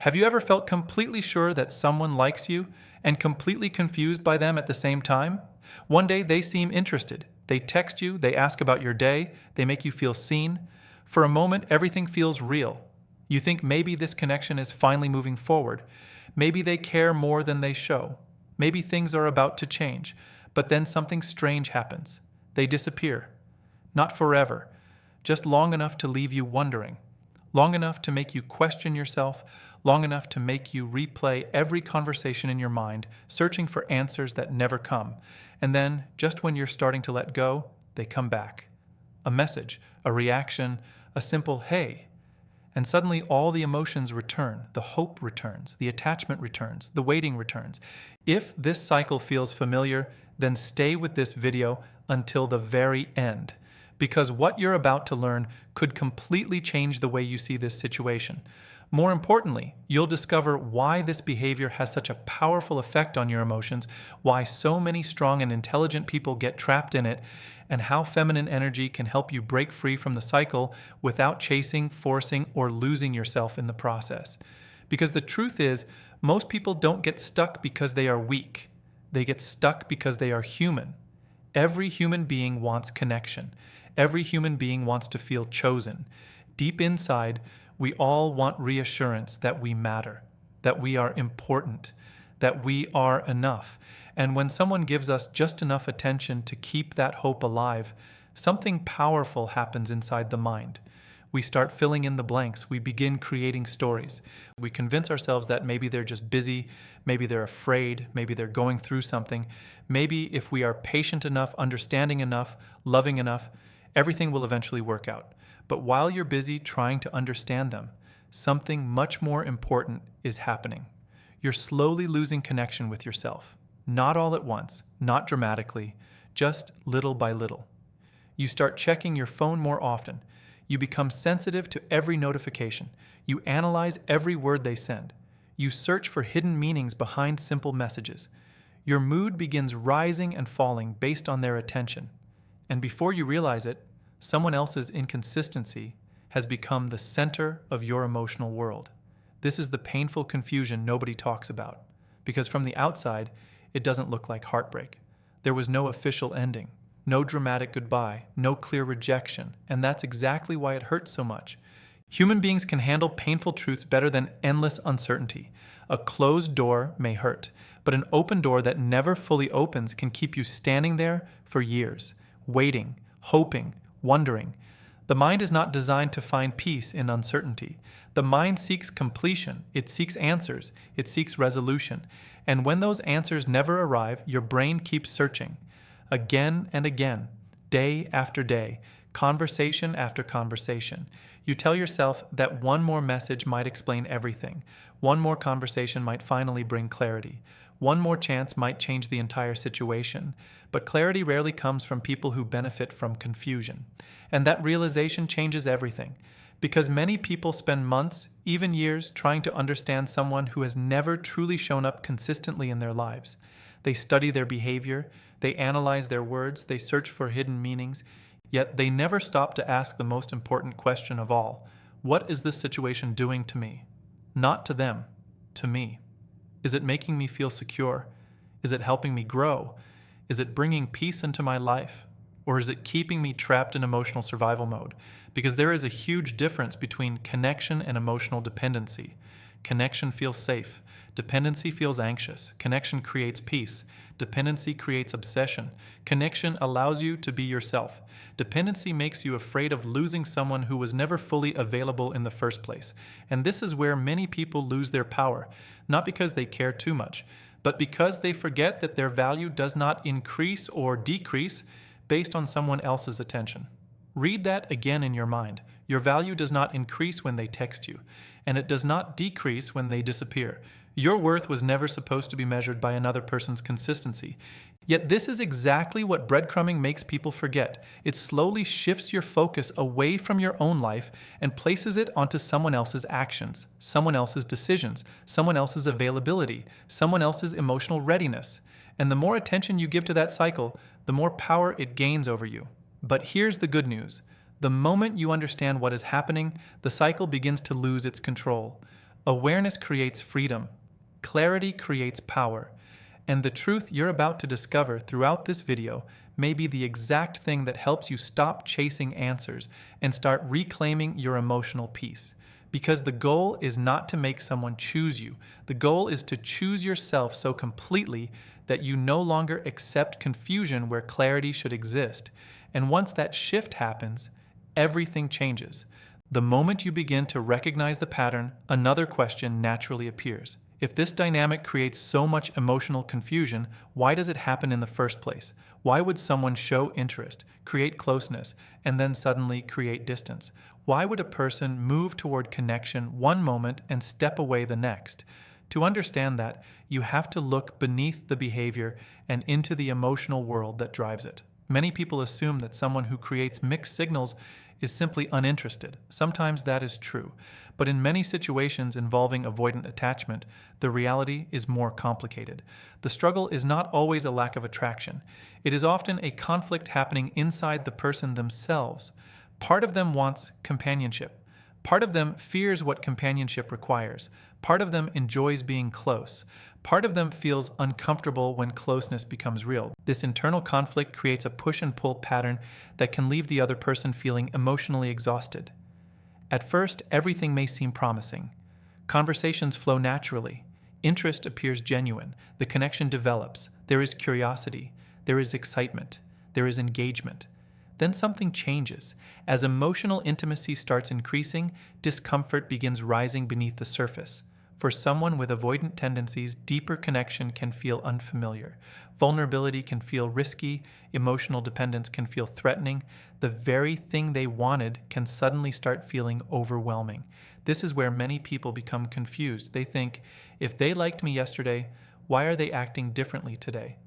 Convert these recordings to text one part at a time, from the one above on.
Have you ever felt completely sure that someone likes you and completely confused by them at the same time? One day they seem interested. They text you, they ask about your day, they make you feel seen. For a moment, everything feels real. You think maybe this connection is finally moving forward. Maybe they care more than they show. Maybe things are about to change. But then something strange happens. They disappear. Not forever, just long enough to leave you wondering. Long enough to make you question yourself, long enough to make you replay every conversation in your mind, searching for answers that never come. And then, just when you're starting to let go, they come back. A message, a reaction, a simple hey. And suddenly all the emotions return, the hope returns, the attachment returns, the waiting returns. If this cycle feels familiar, then stay with this video until the very end, because what you're about to learn could completely change the way you see this situation. More importantly, you'll discover why this behavior has such a powerful effect on your emotions, why so many strong and intelligent people get trapped in it, and how feminine energy can help you break free from the cycle without chasing, forcing, or losing yourself in the process. Because the truth is, most people don't get stuck because they are weak. They get stuck because they are human. Every human being wants connection. Every human being wants to feel chosen. Deep inside, we all want reassurance that we matter, that we are important, that we are enough. And when someone gives us just enough attention to keep that hope alive, something powerful happens inside the mind. We start filling in the blanks. We begin creating stories. We convince ourselves that maybe they're just busy, maybe they're afraid, maybe they're going through something. Maybe if we are patient enough, understanding enough, loving enough, everything will eventually work out. But while you're busy trying to understand them, something much more important is happening. You're slowly losing connection with yourself. Not all at once, not dramatically, just little by little. You start checking your phone more often. You become sensitive to every notification. You analyze every word they send. You search for hidden meanings behind simple messages. Your mood begins rising and falling based on their attention. And before you realize it, someone else's inconsistency has become the center of your emotional world. This is the painful confusion nobody talks about, because from the outside, it doesn't look like heartbreak. There was no official ending, no dramatic goodbye, no clear rejection, and that's exactly why it hurts so much. Human beings can handle painful truths better than endless uncertainty. A closed door may hurt, but an open door that never fully opens can keep you standing there for years, waiting, hoping, wondering. The mind is not designed to find peace in uncertainty. The mind seeks completion, it seeks answers, it seeks resolution. And when those answers never arrive, your brain keeps searching. Again and again, day after day, conversation after conversation. You tell yourself that one more message might explain everything. One more conversation might finally bring clarity. One more chance might change the entire situation. But clarity rarely comes from people who benefit from confusion. And that realization changes everything. Because many people spend months, even years, trying to understand someone who has never truly shown up consistently in their lives. They study their behavior, they analyze their words, they search for hidden meanings, yet they never stop to ask the most important question of all. What is this situation doing to me? Not to them, to me. Is it making me feel secure? Is it helping me grow? Is it bringing peace into my life? Or is it keeping me trapped in emotional survival mode? Because there is a huge difference between connection and emotional dependency. Connection feels safe. Dependency feels anxious. Connection creates peace. Dependency creates obsession. Connection allows you to be yourself. Dependency makes you afraid of losing someone who was never fully available in the first place. And this is where many people lose their power, not because they care too much, but because they forget that their value does not increase or decrease based on someone else's attention. Read that again in your mind. Your value does not increase when they text you, and it does not decrease when they disappear. Your worth was never supposed to be measured by another person's consistency. Yet this is exactly what breadcrumbing makes people forget. It slowly shifts your focus away from your own life and places it onto someone else's actions, someone else's decisions, someone else's availability, someone else's emotional readiness. And the more attention you give to that cycle, the more power it gains over you. But here's the good news. The moment you understand what is happening, the cycle begins to lose its control. Awareness creates freedom. Clarity creates power. And the truth you're about to discover throughout this video may be the exact thing that helps you stop chasing answers and start reclaiming your emotional peace. Because the goal is not to make someone choose you. The goal is to choose yourself so completely that you no longer accept confusion where clarity should exist. And once that shift happens, everything changes. The moment you begin to recognize the pattern, another question naturally appears. If this dynamic creates so much emotional confusion, why does it happen in the first place? Why would someone show interest, create closeness, and then suddenly create distance? Why would a person move toward connection one moment and step away the next? To understand that, you have to look beneath the behavior and into the emotional world that drives it. Many people assume that someone who creates mixed signals is simply uninterested. Sometimes that is true, but in many situations involving avoidant attachment, the reality is more complicated. The struggle is not always a lack of attraction. It is often a conflict happening inside the person themselves. Part of them wants companionship. Part of them fears what companionship requires. Part of them enjoys being close. Part of them feels uncomfortable when closeness becomes real. This internal conflict creates a push and pull pattern that can leave the other person feeling emotionally exhausted. At first, everything may seem promising. Conversations flow naturally. Interest appears genuine. The connection develops. There is curiosity. There is excitement. There is engagement. Then something changes. As emotional intimacy starts increasing, discomfort begins rising beneath the surface. For someone with avoidant tendencies, deeper connection can feel unfamiliar. Vulnerability can feel risky. Emotional dependence can feel threatening. The very thing they wanted can suddenly start feeling overwhelming. This is where many people become confused. They think, if they liked me yesterday, why are they acting differently today?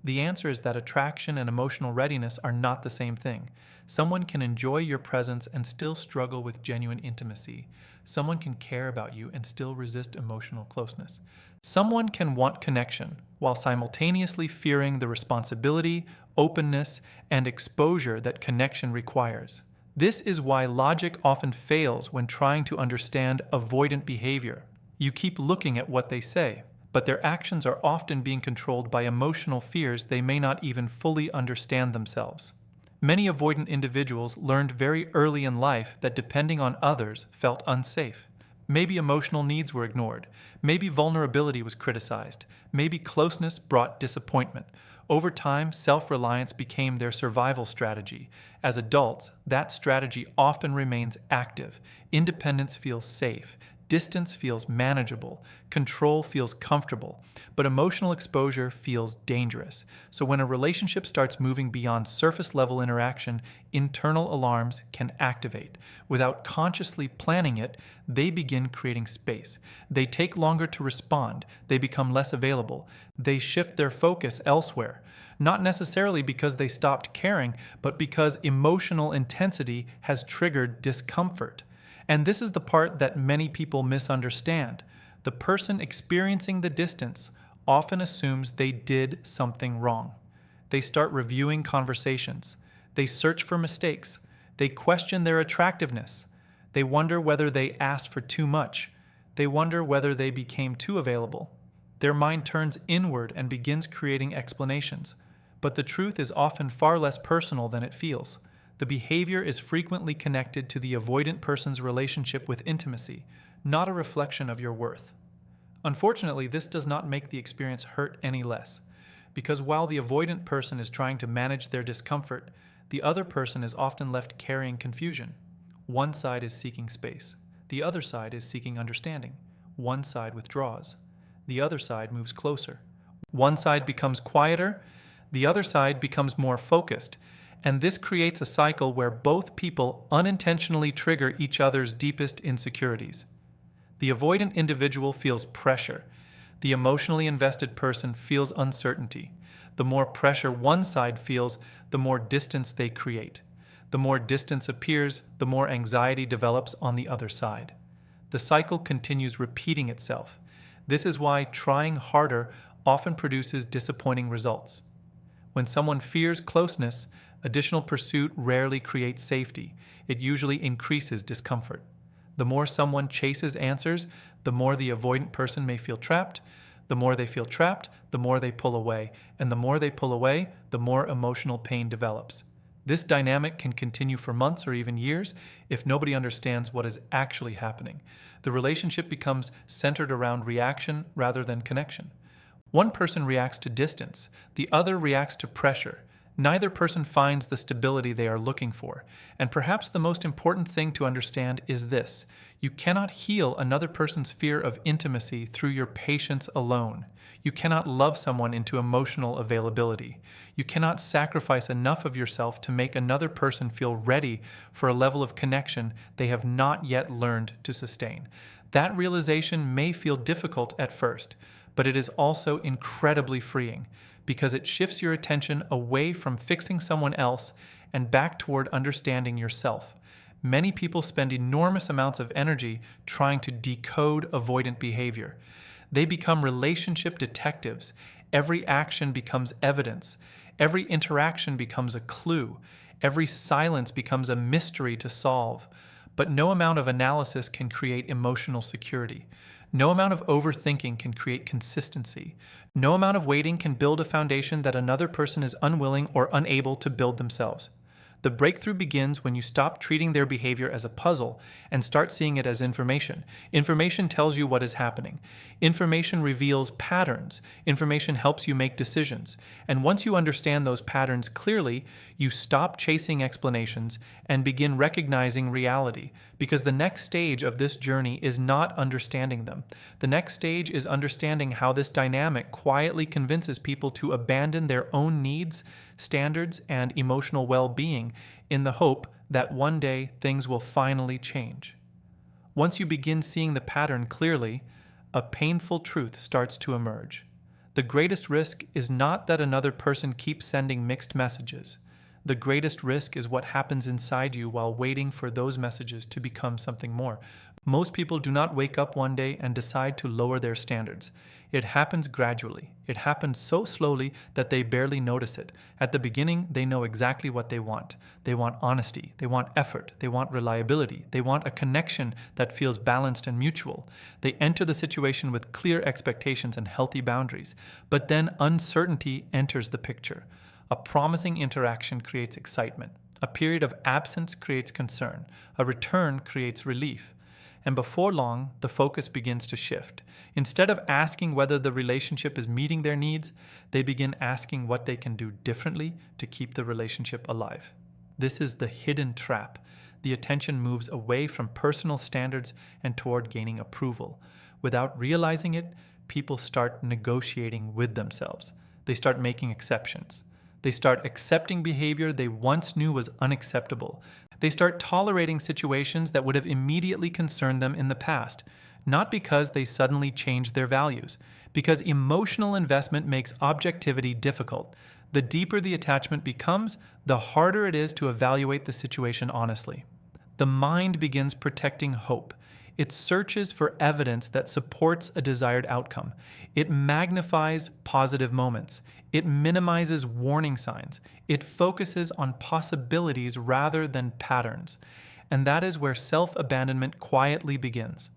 The answer is that attraction and emotional readiness are not the same thing. Someone can enjoy your presence and still struggle with genuine intimacy. Someone can care about you and still resist emotional closeness. Someone can want connection while simultaneously fearing the responsibility, openness, and exposure that connection requires. This is why logic often fails when trying to understand avoidant behavior. You keep looking at what they say, but their actions are often being controlled by emotional fears they may not even fully understand themselves. Many avoidant individuals learned very early in life that depending on others felt unsafe. Maybe emotional needs were ignored. Maybe vulnerability was criticized. Maybe closeness brought disappointment. Over time, self-reliance became their survival strategy. As adults, that strategy often remains active. Independence feels safe. Distance feels manageable, control feels comfortable, but emotional exposure feels dangerous. So when a relationship starts moving beyond surface-level interaction, internal alarms can activate. Without consciously planning it, they begin creating space. They take longer to respond. They become less available. They shift their focus elsewhere. Not necessarily because they stopped caring, but because emotional intensity has triggered discomfort. And this is the part that many people misunderstand. The person experiencing the distance often assumes they did something wrong. They start reviewing conversations. They search for mistakes. They question their attractiveness. They wonder whether they asked for too much. They wonder whether they became too available. Their mind turns inward and begins creating explanations. But the truth is often far less personal than it feels. The behavior is frequently connected to the avoidant person's relationship with intimacy, not a reflection of your worth. Unfortunately, this does not make the experience hurt any less, because while the avoidant person is trying to manage their discomfort, the other person is often left carrying confusion. One side is seeking space. The other side is seeking understanding. One side withdraws. The other side moves closer. One side becomes quieter. The other side becomes more focused. And this creates a cycle where both people unintentionally trigger each other's deepest insecurities. The avoidant individual feels pressure. The emotionally invested person feels uncertainty. The more pressure one side feels, the more distance they create. The more distance appears, the more anxiety develops on the other side. The cycle continues repeating itself. This is why trying harder often produces disappointing results. When someone fears closeness, additional pursuit rarely creates safety. It usually increases discomfort. The more someone chases answers, the more the avoidant person may feel trapped. The more they feel trapped, the more they pull away. And the more they pull away, the more emotional pain develops. This dynamic can continue for months or even years if nobody understands what is actually happening. The relationship becomes centered around reaction rather than connection. One person reacts to distance, the other reacts to pressure. Neither person finds the stability they are looking for. And perhaps the most important thing to understand is this: you cannot heal another person's fear of intimacy through your patience alone. You cannot love someone into emotional availability. You cannot sacrifice enough of yourself to make another person feel ready for a level of connection they have not yet learned to sustain. That realization may feel difficult at first, but it is also incredibly freeing, because it shifts your attention away from fixing someone else and back toward understanding yourself. Many people spend enormous amounts of energy trying to decode avoidant behavior. They become relationship detectives. Every action becomes evidence. Every interaction becomes a clue. Every silence becomes a mystery to solve. But no amount of analysis can create emotional security. No amount of overthinking can create consistency. No amount of waiting can build a foundation that another person is unwilling or unable to build themselves. The breakthrough begins when you stop treating their behavior as a puzzle and start seeing it as information. Information tells you what is happening. Information reveals patterns. Information helps you make decisions. And once you understand those patterns clearly, you stop chasing explanations and begin recognizing reality. Because the next stage of this journey is not understanding them. The next stage is understanding how this dynamic quietly convinces people to abandon their own needs, standards, and emotional well-being in the hope that one day things will finally change. Once you begin seeing the pattern clearly, a painful truth starts to emerge. The greatest risk is not that another person keeps sending mixed messages. The greatest risk is what happens inside you while waiting for those messages to become something more. Most people do not wake up one day and decide to lower their standards. It happens gradually. It happens so slowly that they barely notice it. At the beginning, they know exactly what they want. They want honesty. They want effort. They want reliability. They want a connection that feels balanced and mutual. They enter the situation with clear expectations and healthy boundaries. But then uncertainty enters the picture. A promising interaction creates excitement. A period of absence creates concern. A return creates relief. And before long, the focus begins to shift. Instead of asking whether the relationship is meeting their needs, they begin asking what they can do differently to keep the relationship alive. This is the hidden trap. The attention moves away from personal standards and toward gaining approval. Without realizing it, people start negotiating with themselves. They start making exceptions. They start accepting behavior they once knew was unacceptable. They start tolerating situations that would have immediately concerned them in the past, not because they suddenly changed their values, because emotional investment makes objectivity difficult. The deeper the attachment becomes, the harder it is to evaluate the situation honestly. The mind begins protecting hope. It searches for evidence that supports a desired outcome. It magnifies positive moments. It minimizes warning signs. It focuses on possibilities rather than patterns. And that is where self-abandonment quietly begins.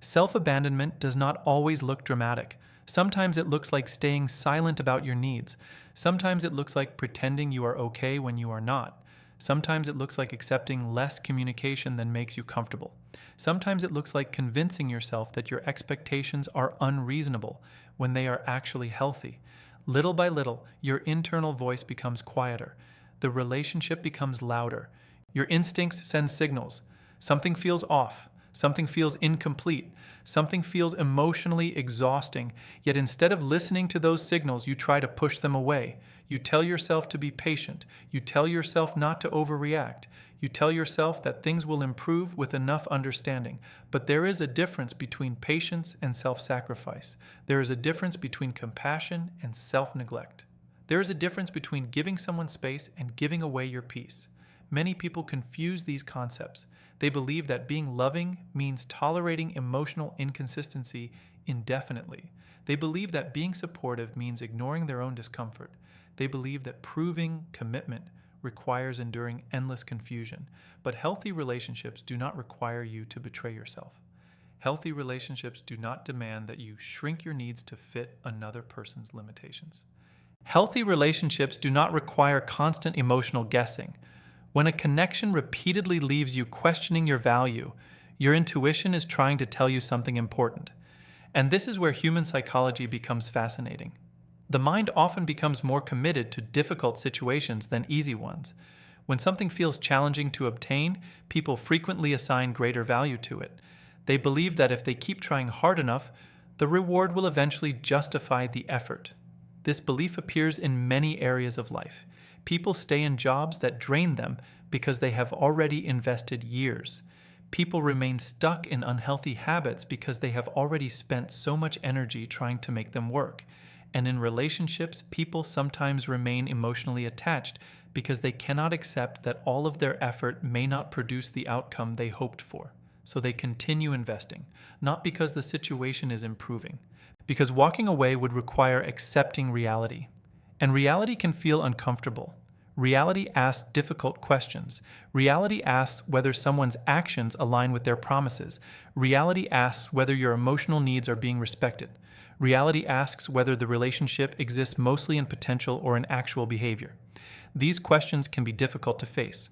Self-abandonment does not always look dramatic. Sometimes it looks like staying silent about your needs. Sometimes it looks like pretending you are okay when you are not. Sometimes it looks like accepting less communication than makes you comfortable. Sometimes it looks like convincing yourself that your expectations are unreasonable when they are actually healthy. Little by little, your internal voice becomes quieter. The relationship becomes louder. Your instincts send signals. Something feels off. Something feels incomplete. Something feels emotionally exhausting. Yet instead of listening to those signals, you try to push them away. You tell yourself to be patient. You tell yourself not to overreact. You tell yourself that things will improve with enough understanding. But there is a difference between patience and self-sacrifice. There is a difference between compassion and self-neglect. There is a difference between giving someone space and giving away your peace. Many people confuse these concepts. They believe that being loving means tolerating emotional inconsistency indefinitely. They believe that being supportive means ignoring their own discomfort. They believe that proving commitment requires enduring endless confusion, but healthy relationships do not require you to betray yourself. Healthy relationships do not demand that you shrink your needs to fit another person's limitations. Healthy relationships do not require constant emotional guessing. When a connection repeatedly leaves you questioning your value, your intuition is trying to tell you something important. And this is where human psychology becomes fascinating. The mind often becomes more committed to difficult situations than easy ones. When something feels challenging to obtain, people frequently assign greater value to it. They believe that if they keep trying hard enough, the reward will eventually justify the effort. This belief appears in many areas of life. People stay in jobs that drain them because they have already invested years. People remain stuck in unhealthy habits because they have already spent so much energy trying to make them work. And in relationships, people sometimes remain emotionally attached because they cannot accept that all of their effort may not produce the outcome they hoped for. So they continue investing, not because the situation is improving, because walking away would require accepting reality. And reality can feel uncomfortable. Reality asks difficult questions. Reality asks whether someone's actions align with their promises. Reality asks whether your emotional needs are being respected. Reality asks whether the relationship exists mostly in potential or in actual behavior. These questions can be difficult to face,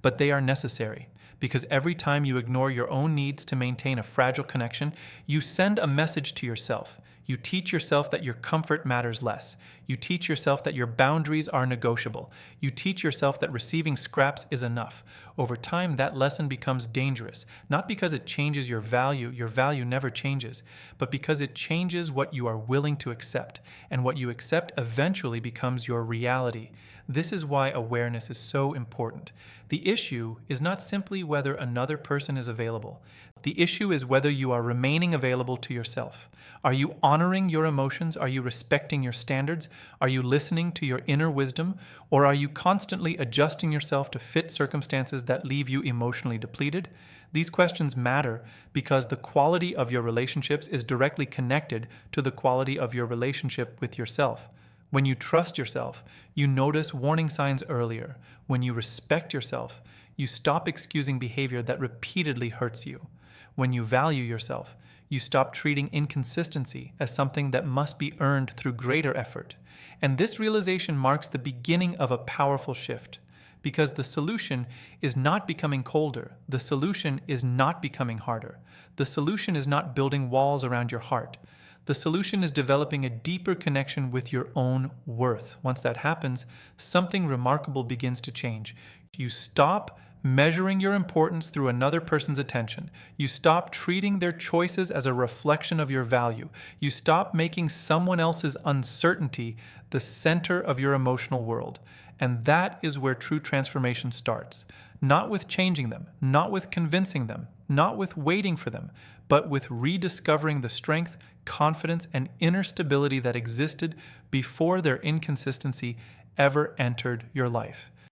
but they are necessary, because every time you ignore your own needs to maintain a fragile connection, you send a message to yourself. You teach yourself that your comfort matters less. You teach yourself that your boundaries are negotiable. You teach yourself that receiving scraps is enough. Over time, that lesson becomes dangerous, not because it changes your value never changes, but because it changes what you are willing to accept, and what you accept eventually becomes your reality. This is why awareness is so important. The issue is not simply whether another person is available. The issue is whether you are remaining available to yourself. Are you honoring your emotions? Are you respecting your standards? Are you listening to your inner wisdom? Or are you constantly adjusting yourself to fit circumstances that leave you emotionally depleted? These questions matter because the quality of your relationships is directly connected to the quality of your relationship with yourself. When you trust yourself, you notice warning signs earlier. When you respect yourself, you stop excusing behavior that repeatedly hurts you. When you value yourself, you stop treating inconsistency as something that must be earned through greater effort. And this realization marks the beginning of a powerful shift, because the solution is not becoming colder. The solution is not becoming harder. The solution is not building walls around your heart. The solution is developing a deeper connection with your own worth. Once that happens, something remarkable begins to change. You stop measuring your importance through another person's attention. You stop treating their choices as a reflection of your value. You stop making someone else's uncertainty the center of your emotional world. And that is where true transformation starts. Not with changing them, not with convincing them, not with waiting for them, but with rediscovering the strength, confidence, and inner stability that existed before their inconsistency ever entered your life.